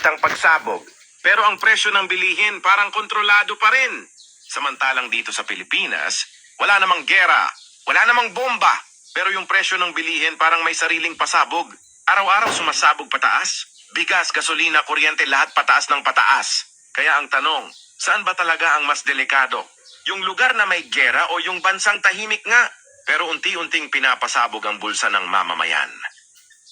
balitang pagsabog. Pero ang presyo ng bilihin parang kontrolado pa rin. Samantalang dito sa Pilipinas, wala namang gera, wala namang bomba. Pero yung presyo ng bilihin parang may sariling pasabog. Araw-araw sumasabog pataas. Bigas, gasolina, kuryente, lahat pataas ng pataas. Kaya ang tanong, saan ba talaga ang mas delikado? Yung lugar na may gera o yung bansang tahimik nga? Pero unti-unting pinapasabog ang bulsa ng mamamayan.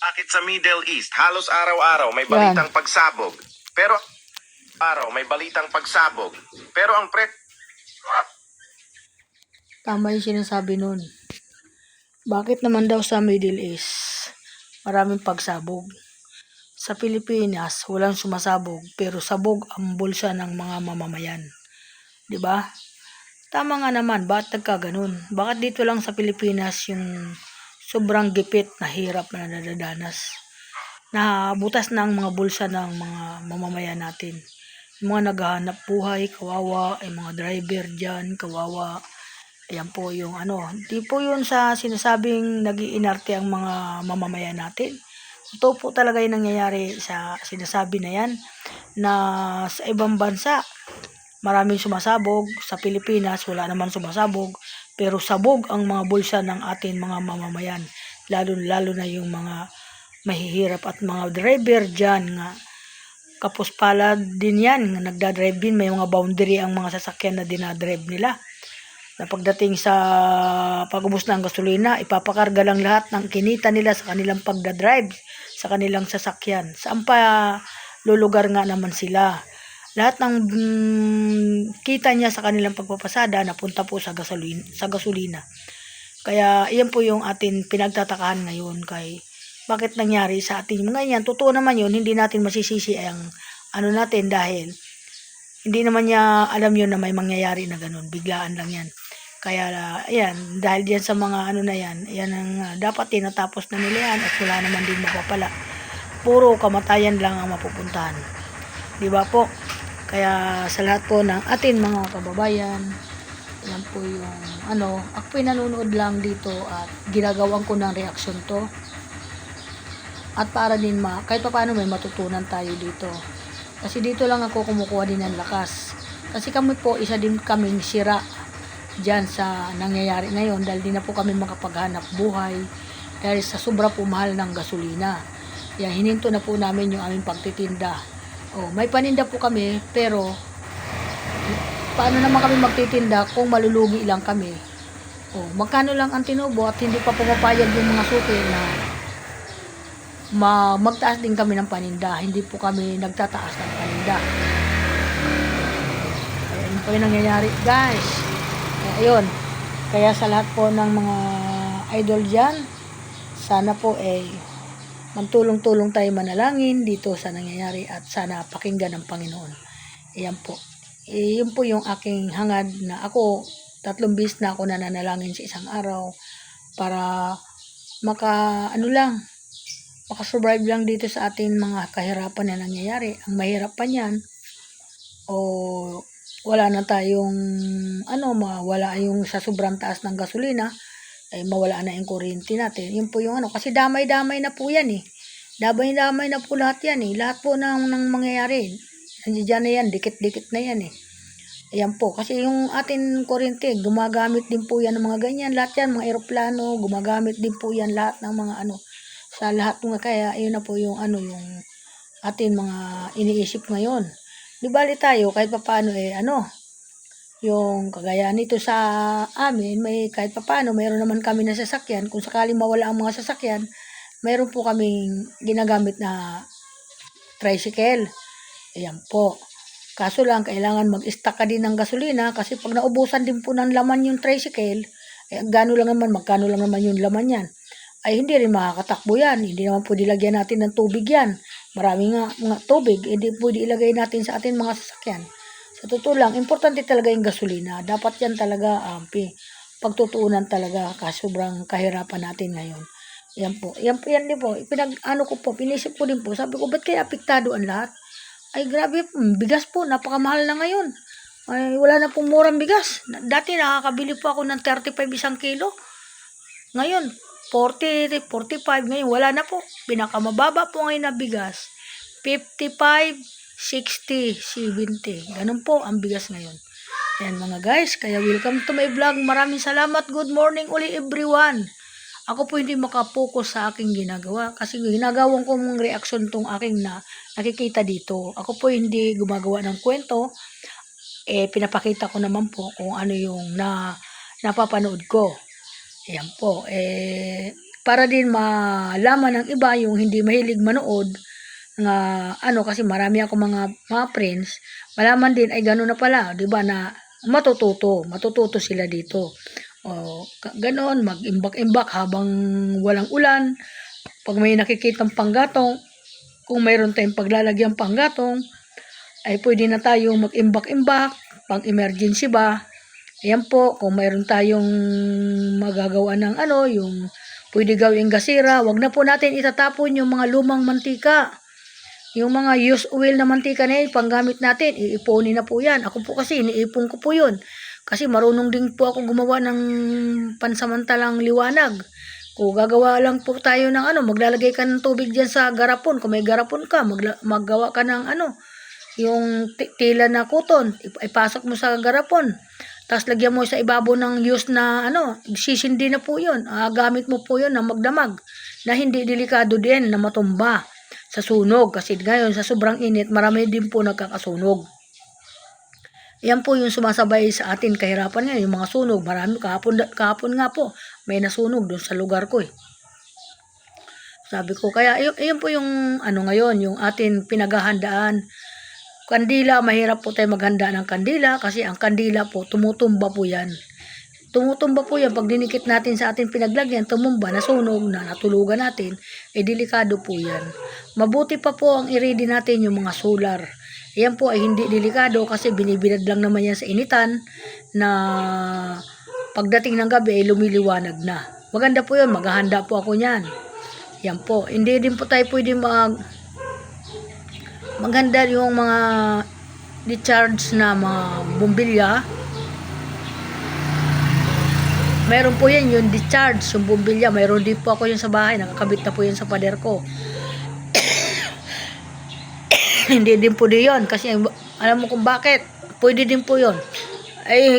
Bakit sa Middle East, halos araw-araw may balitang pagsabog. Pero may balitang pagsabog. Pero ang Tama yung sinasabi nun. Bakit naman daw sa Middle East, maraming pagsabog? Sa Pilipinas, walang sumasabog, pero sabog ang bulsa ng mga mamamayan. 'Di ba? Tama nga naman, bakit nagkaganon? Bakit dito lang sa Pilipinas yung sobrang gipit na hirap na nadadanas? Nabutas na ang mga bulsa ng mga mamamayan natin. Yung mga naghahanap buhay, kawawa, yung mga driver dyan, kawawa. Ayan po yung di po yun sa sinasabing nag-iinarte ang mga mamamayan natin. Ito po talaga yung nangyayari sa sinasabi na yan, na sa ibang bansa, maraming sumasabog. Sa Pilipinas, wala naman sumasabog, pero sabog ang mga bulsa ng ating mga mamamayan. Lalo na yung mga mahihirap at mga driver dyan nga. Kapos palad din yan, nga nagdadrive din, may mga boundary ang mga sasakyan na dinadrive nila. Na pagdating sa pag-ubos ng gasolina, ipapakarga lang lahat ng kinita nila sa kanilang pagdadrive, sa kanilang sasakyan. Saan pa lulugar nga naman sila? Lahat ng kita niya sa kanilang pagpapasada napunta po sa gasolina. Kaya iyan po yung atin pinagtatakahan ngayon kay bakit nangyari sa atin mga yan. Totoo naman yun, hindi natin masisisi ang natin dahil hindi naman niya alam yun na may mangyayari na ganun. Biglaan lang yan. Kaya ayan, dahil diyan sa mga na yan, yan ang dapat tinatapos na nila yan at wala naman din mapapala. Puro kamatayan lang ang mapupuntahan. Di ba po? Kaya sa lahat po ng atin mga kababayan, yan po yung ako'y nanonood lang dito at ginagawan ko ng reaksyon to. At para din kahit paano may matutunan tayo dito. Kasi dito lang ako kumukuha din ng lakas. Kasi kami po, isa din kaming sira dyan sa nangyayari ngayon dahil di na po kami makapaghanap buhay dahil sa sobra po mahal ng gasolina. Kaya hininto na po namin yung aming pagtitinda. May paninda po kami pero paano naman kami magtitinda kung malulugi lang kami? Magkano lang ang tinubo at hindi pa pumapayag yung mga suki na magtaas din kami ng paninda. Hindi po kami nagtataas ng paninda. Ayan po yung nangyayari guys. Ayun. Kaya sa lahat po ng mga idol dyan, sana po magtulong-tulong tayo manalangin dito sa nangyayari at sana pakinggan ng Panginoon. Ayan po. Yun po yung aking hangad na ako, 3 beses na ako nananalangin sa isang araw para makasurvive lang dito sa ating mga kahirapan na nangyayari. Ang mahirap pa niyan, wala na tayong, mawala yung sa sobrang taas ng gasolina, mawala na yung kuryente natin. Yun po yung kasi damay-damay na po yan eh. Damay-damay na po lahat yan eh. Lahat po ng mangyayari. Nandiyan na yan, dikit-dikit na yan eh. Ayan po, kasi yung ating kuryente, gumagamit din po yan ng mga ganyan. Lahat yan, mga eroplano, gumagamit din po yan lahat ng mga sa lahat ng kaya ayun na po yung yung atin mga iniisip ngayon. Di bali tayo kahit papaano yung kagaya nito sa amin, may kahit papaano mayroon naman kami na sasakyan. Kung sakaling mawala ang mga sasakyan, mayroon po kaming ginagamit na tricycle. Ayan po. Kaso lang kailangan mag-stock ka din ng gasolina kasi pag naubusan din po ng laman yung tricycle, magkano lang naman yung laman yan. Ay hindi rin makakatakbo yan. Hindi naman pwede lagyan natin ng tubig yan. Marami nga mga tubig, hindi pwede ilagay natin sa ating mga sasakyan. Sa totoo lang, importante talaga yung gasolina. Dapat yan talaga pagtutuunan talaga kasi sobrang kahirapan natin ngayon. Yan po. Yan din po. Pinisip ko din po. Sabi ko, ba't kaya apektado ang lahat? Ay grabe, bigas po, napakamahal na ngayon. Ay wala na pong murang bigas. Dati nakakabili po ako ng 35 isang kilo. Ngayon, 40, 45 ngayon, wala na po. Pinakamababa po ngayon na bigas, 55, 60, 70. Ganun po ang bigas ngayon. Ayan mga guys, kaya welcome to my vlog. Maraming salamat. Good morning uli everyone. Ako po hindi makapokus sa aking ginagawa kasi ginagawang ko mong reaksyon tong aking nakikita dito. Ako po hindi gumagawa ng kwento. Pinapakita ko naman po kung ano yung napapanood ko. Ayan po. Para din malaman ng iba yung hindi mahilig manood nga kasi marami ako mga friends, malaman din ay gano'n na pala, 'di ba, na matututo sila dito. Ganoon, mag-imbak-imbak habang walang ulan. Pag may nakikitang panggatong, kung mayroon tayong paglalagyan panggatong, ay pwede na tayong mag-imbak-imbak, pang emergency ba. Ayan po, kung mayroon tayong magagawa ng yung pwede gawing gasira, wag na po natin itatapon yung mga lumang mantika. Yung mga used oil na mantika na yun, panggamit natin, iiponin na po yan. Ako po kasi, iniipon ko po yun. Kasi marunong din po ako gumawa ng pansamantalang liwanag. Kung gagawa lang po tayo ng maglalagay ka ng tubig dyan sa garapon. Kung may garapon ka, maggawa ka ng yung tila na kuton, ipasok mo sa garapon. Tapos lagyan mo sa ibabaw ng used na sisindi na po yun. Gamit mo po yun na magdamag. Na hindi delikado din na matumba sa sunog. Kasi ngayon sa sobrang init, marami din po nagkakasunog. Yan po yung sumasabay sa atin kahirapan ngayon, yung mga sunog. Marami, kahapon nga po, may nasunog doon sa lugar ko . Sabi ko, kaya yun po yung ngayon, yung atin pinaghahandaan. Kandila, mahirap po tayo maghanda ng kandila kasi ang kandila po, tumutumba po yan. Tumutumba po yan. Pag dinikit natin sa ating pinaglagyan, tumumba, nasunog na, natulugan natin, delikado po yan. Mabuti pa po ang i-ready natin yung mga solar. Yan po ay hindi delikado kasi binibilad lang naman yan sa initan na pagdating ng gabi ay lumiliwanag na. Maganda po yun, maghahanda po ako niyan. Yan po. Hindi din po tayo pwede maghanda yung mga decharge na mga bumbilya. Meron po yan yung decharge, yung bumbilya. Meron din po ako yun sa bahay. Nakakabit na po yun sa pader ko. Hindi din po din yun. Kasi alam mo kung bakit. Pwede din po yun.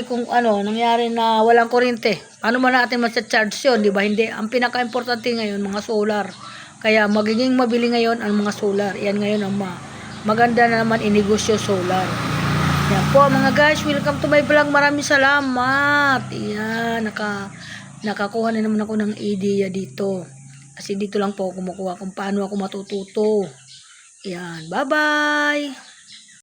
Kung nangyari na walang kuryente. Paano man natin mas-charge yun? Diba? Hindi. Ang pinaka-importante ngayon, mga solar. Kaya magiging mabili ngayon ang mga solar. Yan ngayon ang maganda na naman inegosyo solar. Yan po mga guys, welcome to my vlog. Maraming salamat. Yan, nakakuha na naman ako ng idea dito. Kasi dito lang po kumukuha kung paano ako matututo. Yan, bye-bye.